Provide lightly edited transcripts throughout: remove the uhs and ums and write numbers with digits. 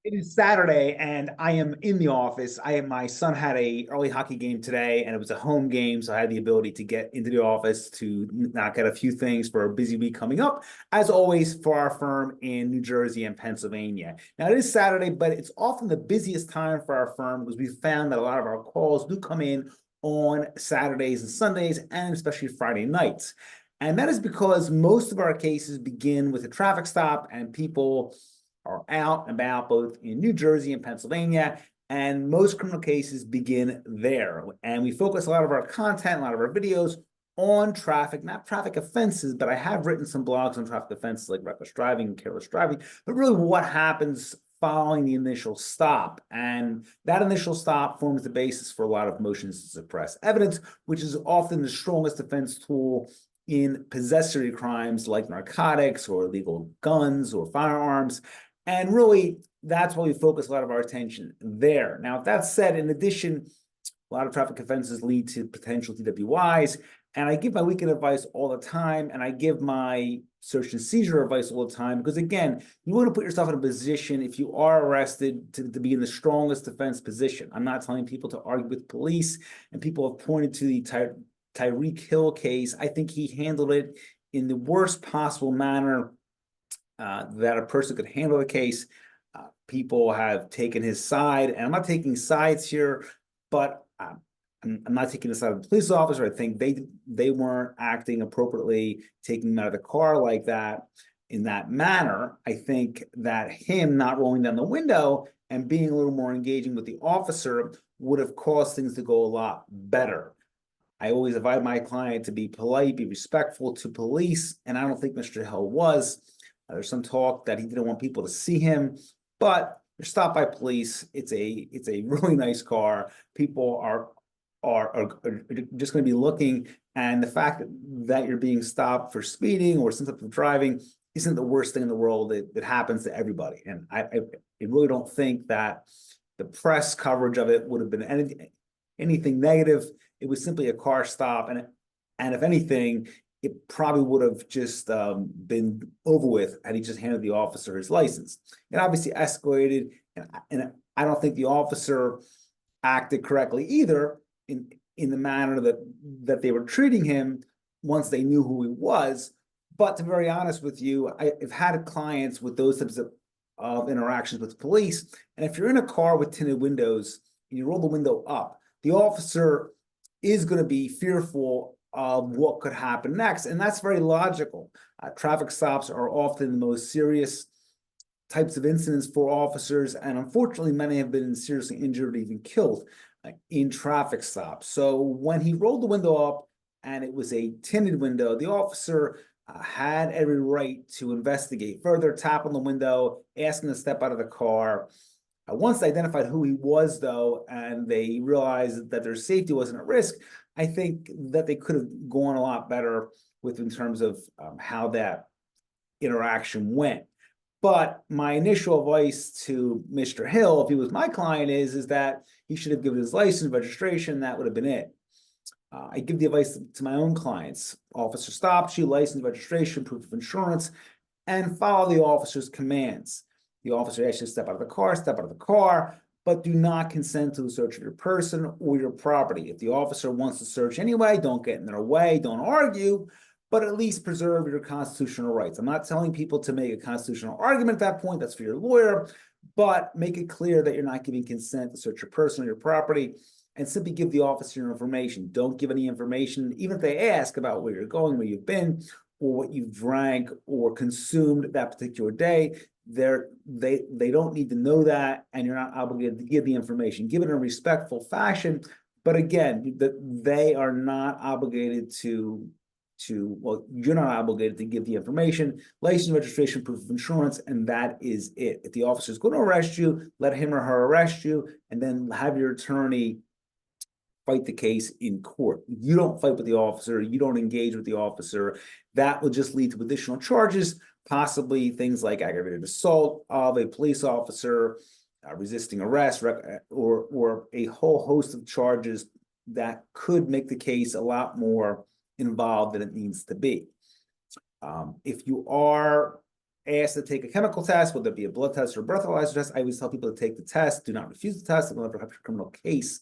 It is Saturday and I am in the office. My son had a early hockey game today and it was a home game, so I had the ability to get into the office to knock out a few things for a busy week coming up, as always for our firm in New Jersey and Pennsylvania. Now it is Saturday, but it's often the busiest time for our firm because we found that a lot of our calls do come in on Saturdays and Sundays and especially Friday nights. And that is because most of our cases begin with a traffic stop and people are out and about both in New Jersey and Pennsylvania, and most criminal cases begin there. And we focus a lot of our content, a lot of our videos on traffic, not traffic offenses, but I have written some blogs on traffic offenses like reckless driving, careless driving, but really what happens following the initial stop. And that initial stop forms the basis for a lot of motions to suppress evidence, which is often the strongest defense tool in possessory crimes like narcotics or illegal guns or firearms. And really, that's why we focus a lot of our attention there. Now, if that's said, in addition, a lot of traffic offenses lead to potential DWIs. And I give my weekend advice all the time, and I give my search and seizure advice all the time, because again, you want to put yourself in a position, if you are arrested, to be in the strongest defense position. I'm not telling people to argue with police, and people have pointed to the Tyreek Hill case. I think he handled it in the worst possible manner that a person could handle the case. People have taken his side, and I'm not taking sides here, but I'm not taking the side of the police officer. I think they weren't acting appropriately, taking him out of the car like that in that manner. I think that him not rolling down the window and being a little more engaging with the officer would have caused things to go a lot better. I always advise my client to be polite, be respectful to police, and I don't think Mr. Hill was. There's some talk that he didn't want people to see him, but you're stopped by police. It's a really nice car. People are just going to be looking, and the fact that you're being stopped for speeding or some type of driving isn't the worst thing in the world. It happens to everybody, and I really don't think that the press coverage of it would have been anything negative. It was simply a car stop, and if anything, it probably would have just been over with had he just handed the officer his license. It obviously escalated, and I don't think the officer acted correctly either in the manner that they were treating him once they knew who he was. But to be very honest with you, I've had clients with those types of interactions with police, and if you're in a car with tinted windows and you roll the window up, the officer is going to be fearful of what could happen next. And that's very logical. Traffic stops are often the most serious types of incidents for officers. And unfortunately, many have been seriously injured or even killed in traffic stops. So when he rolled the window up and it was a tinted window, the officer had every right to investigate further, tap on the window, ask him to step out of the car. Once they identified who he was, though, and they realized that their safety wasn't at risk, I think that they could have gone a lot better with in terms of how that interaction went. But my initial advice to Mr. Hill, if he was my client, is that he should have given his license, registration. That would have been it. I give the advice to my own clients. Officer stops you, license, registration, proof of insurance, and follow the officer's commands. The officer asks you to step out of the car, but do not consent to the search of your person or your property. If the officer wants to search anyway, don't get in their way, don't argue, but at least preserve your constitutional rights. I'm not telling people to make a constitutional argument at that point, that's for your lawyer, but make it clear that you're not giving consent to search your person or your property, and simply give the officer your information. Don't give any information, even if they ask about where you're going, where you've been, or what you've drank or consumed that particular day. They don't need to know that, and you're not obligated to give the information. Give it in a respectful fashion, but again, they are not obligated well, you're not obligated to give the information, license, registration, proof of insurance, and that is it. If the officer is going to arrest you, let him or her arrest you, and then have your attorney fight the case in court. You don't fight with the officer. You don't engage with the officer. That will just lead to additional charges, possibly things like aggravated assault of a police officer, resisting arrest, or a whole host of charges that could make the case a lot more involved than it needs to be. If you are asked to take a chemical test, whether it be a blood test or a breathalyzer test, I always tell people to take the test. Do not refuse the test. If you ever have a criminal case,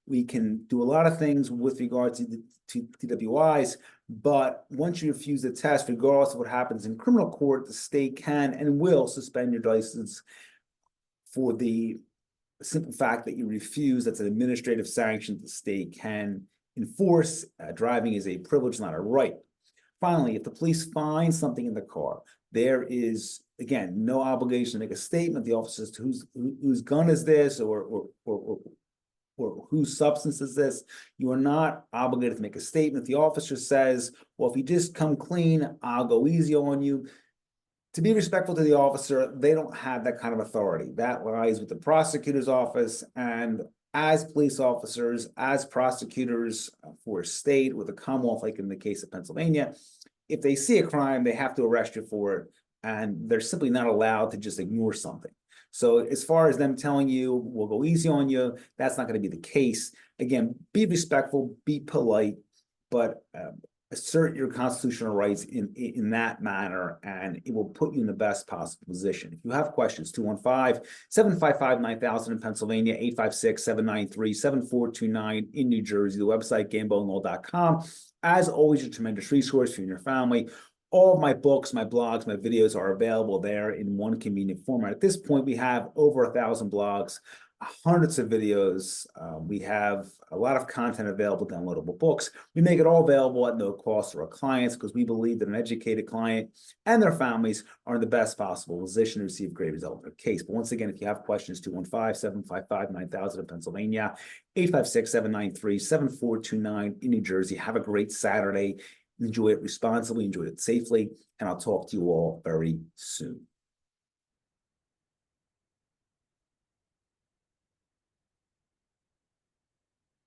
we can do a lot of things with regard to DWIs, but once you refuse the test, regardless of what happens in criminal court, the state can and will suspend your license for the simple fact that you refuse. That's an administrative sanction the state can enforce. Driving is a privilege, not a right. Finally, if the police find something in the car, there is, again, no obligation to make a statement. The officer says, whose gun is this, or whose substance is this? You are not obligated to make a statement. The officer says, well, if you just come clean, I'll go easy on you. To be respectful to the officer, they don't have that kind of authority. That lies with the prosecutor's office. And as police officers, as prosecutors for a state with a Commonwealth, like in the case of Pennsylvania, if they see a crime, they have to arrest you for it. And they're simply not allowed to just ignore something. So as far as them telling you, we'll go easy on you, that's not going to be the case. Again, be respectful, be polite, but assert your constitutional rights in that manner, and it will put you in the best possible position. If you have questions, 215-755-9000 in Pennsylvania, 856-793-7429 in New Jersey, the website, GamboneLaw.com. As always, a tremendous resource for you and your family. All of my books, my blogs, my videos are available there in one convenient format. At this point, we have over 1,000 blogs, hundreds of videos. We have a lot of content available, downloadable books. We make it all available at no cost to our clients because we believe that an educated client and their families are in the best possible position to receive great result in their case. But once again, if you have questions, 215-755-9000 in Pennsylvania, 856-793-7429 in New Jersey. Have a great Saturday. Enjoy it responsibly, enjoy it safely, and I'll talk to you all very soon.